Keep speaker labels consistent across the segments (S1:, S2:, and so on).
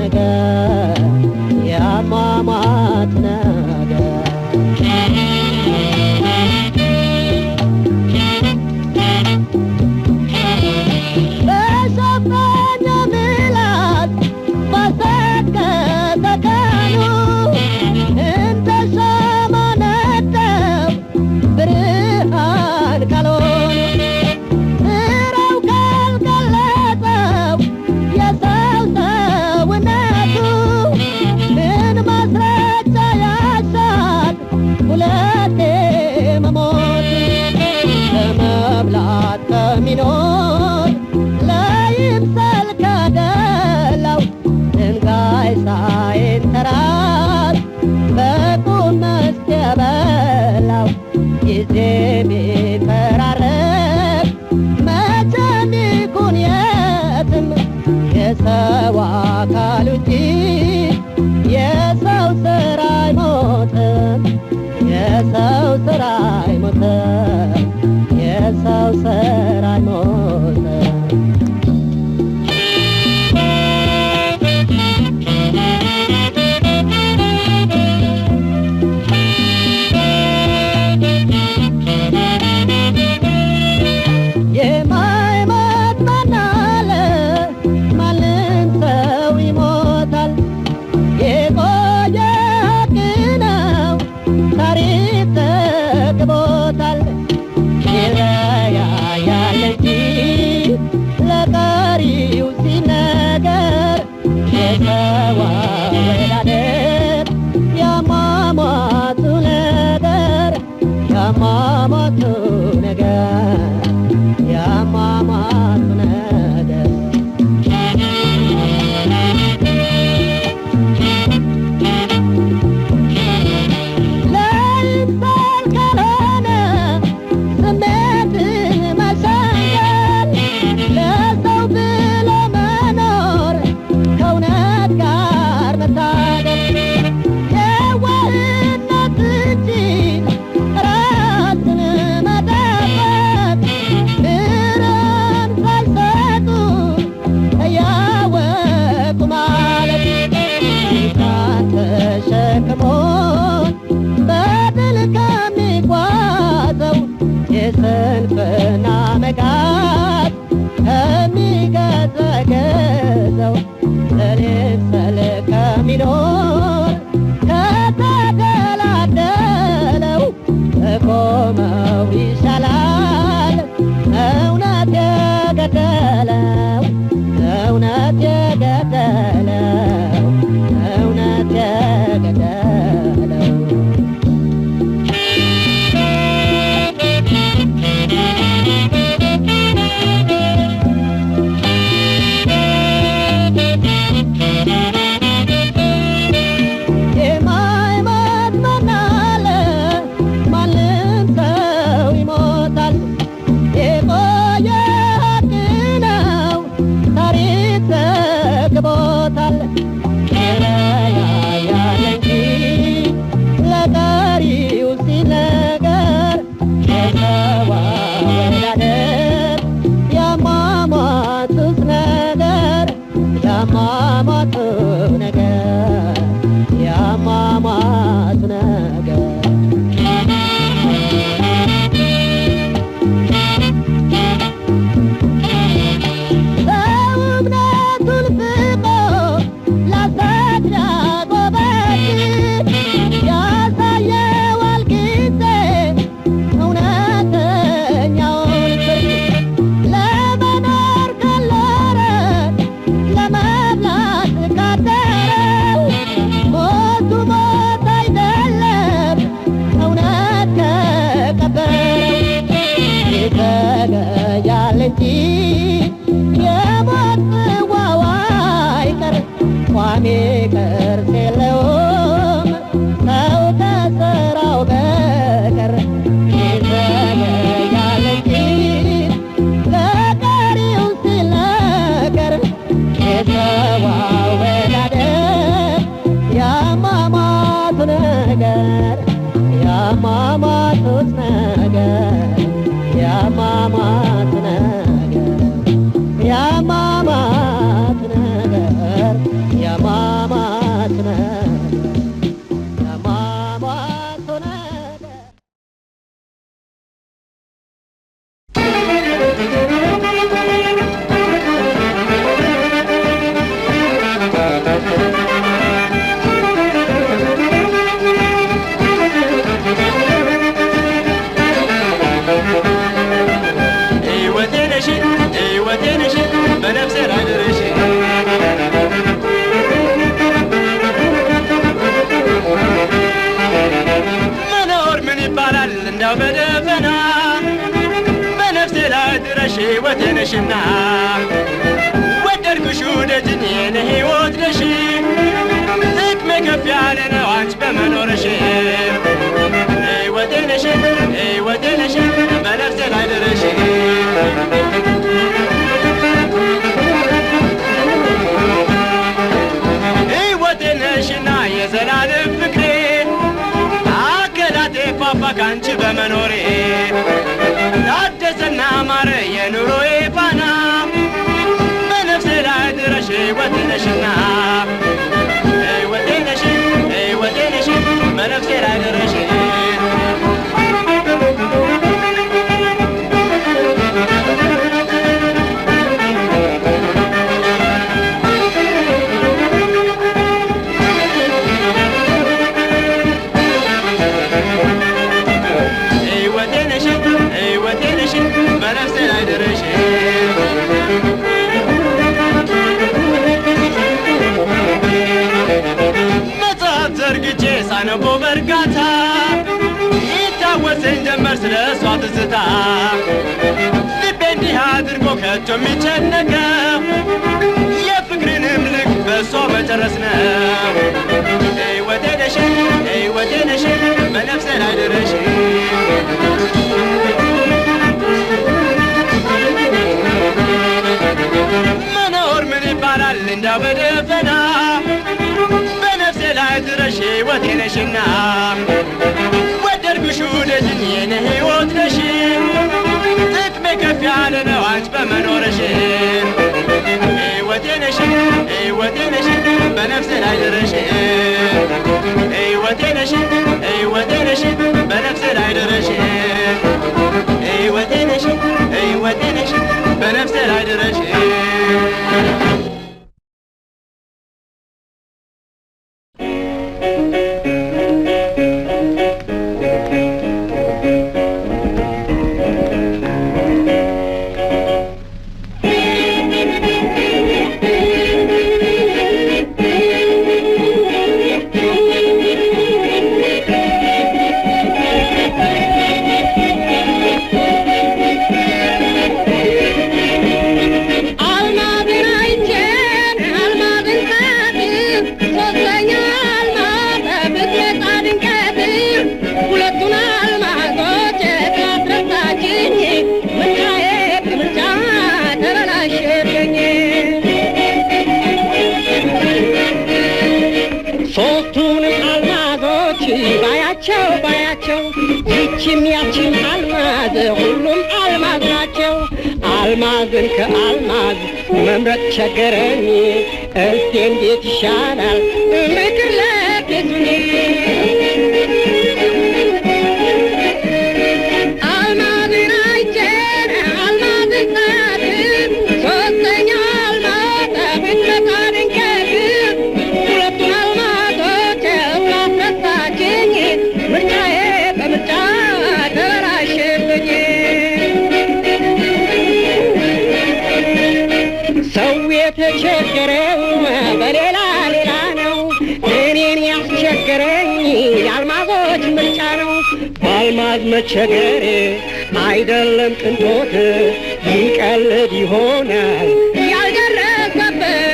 S1: ነገር ያሟሟት ነገር በሸፈኛ ምላት ባሰከተ ቀኑ እንደ ሻማ ነደው ብርሃን ካልሆኑ ስራው ካልገለጸው የሰው ሰውነቱ ምን ማስረጃ ያሻል ሁለቴ መሞት ለመብላት ከሚኖር ለይምሰል ከደላው ድንጋይ ሳይንተራስ በቁም መስክ የበላው ጊዜ ቢፈራረቅ መቼም ይኩን የትም የሰው አካል ውጪ የሰው ስራ አይሞትም የሰው ስራ አይሞትም የሰው ስራ አይሞትም የማይሞት ማን አለ ማንም ሰው ይሞታል የቆየ ሀቅ ነው ታሪክ ዘግቦታል ይለያያል እንጂ ለቀሪው ሲነገር የሰው አወዳደቅ ያሟሟቱ ነገር ያሟሟቱ ነገር ያሟሟቱ ነገር ለይምሰል ካልሆነ ስሜትን መሸንገል ለሰው ብሎ መኖር ከእውነት ጋር መታገል የዋህነት እንጂ ራስን መጠበቅ ብርሃን ሳይሰጡ እያወቁ ማለት ጌታን ተሸክሞን በድል ከሚጓዘው የስንፍና መጋት ከሚገዘገዘው ለይምሰል ከሚኖር ከተደላደለው በቆመው ይሻላል እውነት የገደለው እውነት የገደለው እውነት የገደለው የማይሞት ማን አለ ማንም ሰው ይሞታል የቆየ ሀቅ ነው ታሪክ ዘግቦታል ይለያያል እንጂ ለቀሪው ሲነገር የሰው አወዳደቅ ያሟሟቱስ ነገር ያሟሟቱ ነገር ያሟሟቱ ነገር ሰው እምነቱን ፍቆ ላሳድራ ጎበዝ ያሳየዋል ጊዜ እውነተኛውን ፍርድ ለመኖር ከለረ ለመብላት ካደረው ሞቱ ሞት አይደለም እውነት ከቀበረው ይዘገያል እንጂ የሞት ጽዋው አይቀር ቋሚ ቅርስ የለውም ሰው ከሥራው በቀር ይዘገያል እንጂ ለቀሪው ሲነገር የሰው አወዳደቅ ያሟሟቱ ነገር ያሟሟቱት ነገር ያሟሟቱ ነገር ያሟሟቱ ነገር ያማማት ነገር ያማማት ነገር በደፈና በነፍሴ ላይ ድረሽ ወተነሽና ወደድኩሽ ውደጅኝ የኔ ሕይወት ነሽ ጥቅሜ ከፍ ያለ ነው አንቺ በመኖርሽ ሕይወቴ ነሽ በነፍሴ ላይ ድረሽ ሕይወቴ ነሽና የዘላለም ፍቅሬ ካንቺ በመኖሬ ታደሰና ማረ የኑሮዬ ፋና በነፍሴ ላይ ድረሽ ሕይወቴ ነሽና ሕይወቴ ነሽ በነፍሴ ላይ ድረሽ ሳነቦ በርጋታ ይታወሰኝ ጀመር ስለ እሷ ትዝታ ልቤ እንዲህ አድርጎ ከቶ የሚጨነቀው የፍቅርንም ልክ በእሷ መጨረስ ነው ሕይወቴ ነሽ በነፍሴ ላይ ድረሽ መኖር ምን ይባላል እንዳው በደፈና ላይ ድረሽ ሕይወቴ ነሽና ወደድኩሽ ውደጅኝ የኔ ሕይወት ነሽ ጥቅሜ ከፍ ያለ ነው አንቺ በመኖርሽ ሕይወቴ ነሽ በነፍሴ ላይ ድረሽ ሕይወቴ ነሽ በነፍሴ ላይ ድረሽ ሕይወቴ ነሽ በነፍሴ ላይ ድረሽ ባያቸው ይችም ያችም አልማዝ ሁሉም አልማዝ ናቸው አልማዝን ከአልማዝ መምረጥ ቸገረኝ እስቲ እንዴት ይሻላል ምክር ለግሱኝ አልማዝን አይቼን አልማዝን ሳድን ሶስተኛ አልማዝ ብትመጣ ድንገት ሁለቱን አልማዞች ላስረሳችኝ ምርጫዬ በምርጫ ተበላሽብኝ ሰው የተቸገረው በሌላ ሌላ ነው እኔን ያስቸገረኝ የአልማዞች ምርጫ ነው በአልማዝ መቸገሬ አይደለም ቅንጦት ይቀልድ ይሆናል ያልደረሰበት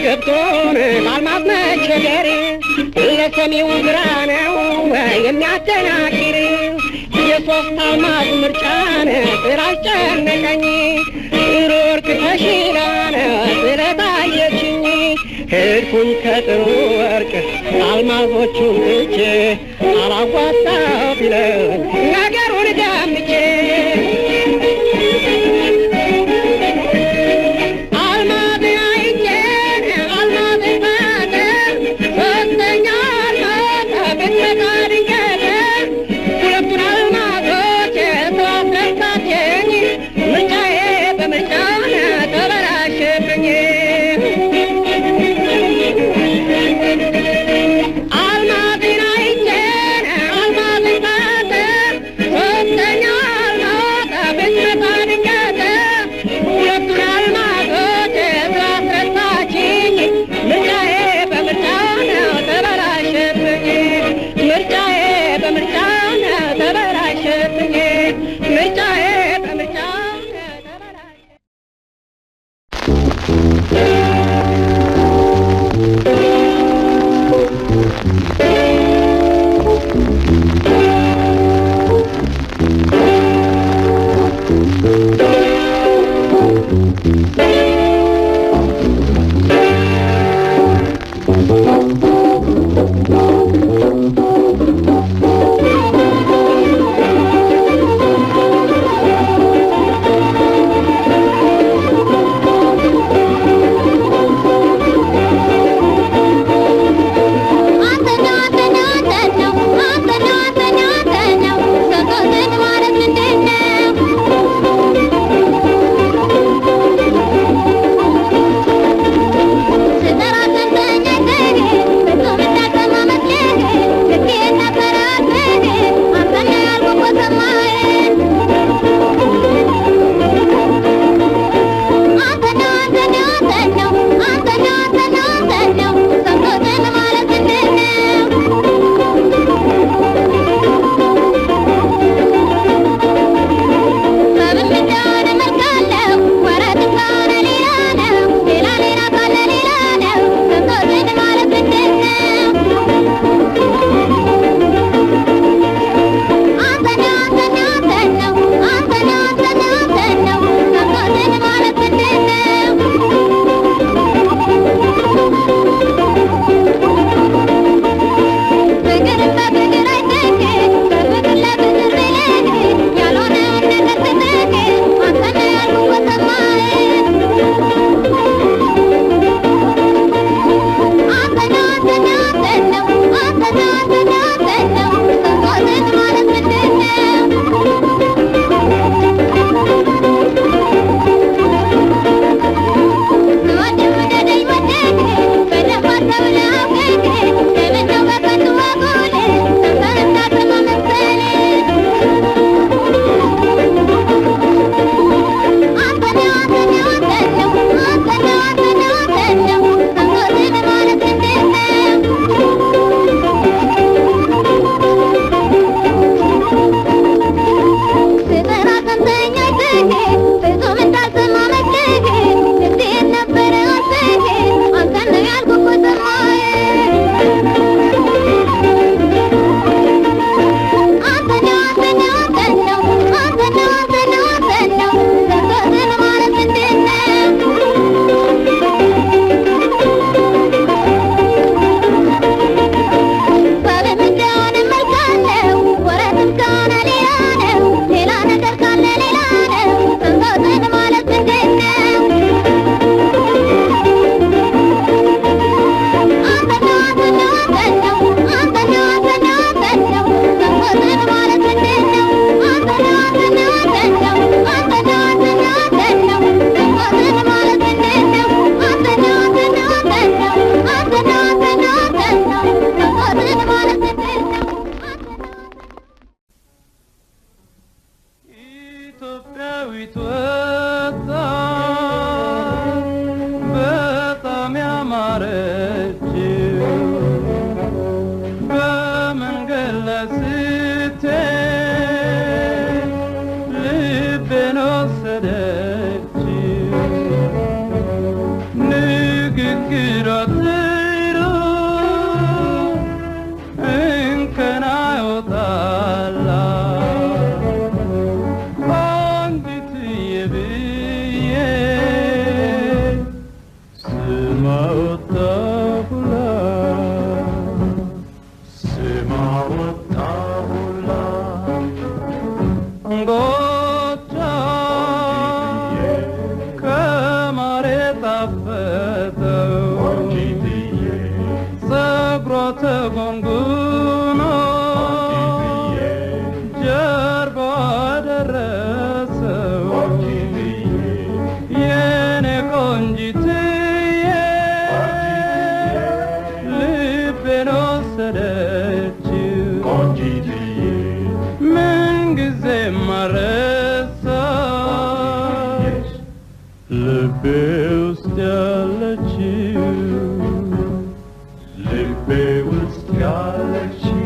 S1: ገብቶን ባልማዝ መቸገሬ ለሰሚው ግራ ነው
S2: የሚያደናግር የሶስት አልማዝ ምርጫን ስላስጨነቀኝ ሩርክ ተሽላን ስለታየችኝ ሄድኩኝ ከጥሩ ወርቅ አልማዞቹን ትቼ አላዋጣው ቢለኝ ነገሩን ገምቼ
S1: ልቤ ውስጥ ያለችው ልቤ ውስጥ ያለችው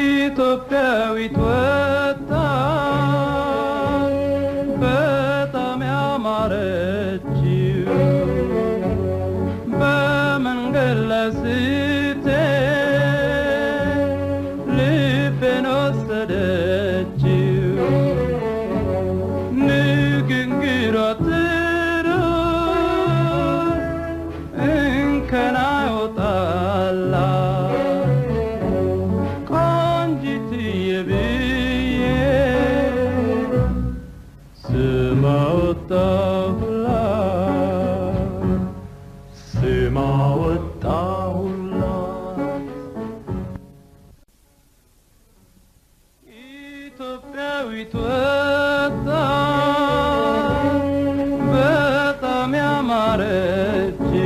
S1: ኢትዮጵያዊት ወጣት በጣም ያማረችው በመንገድ ላይ ስትሄድ ልቤን ወሰደችው ንግግሯ ጥሩ እንከን አይወጣላት ስማ ወጣሁላት ኢትዮጵያዊት ወጣት በጣም ያማረችው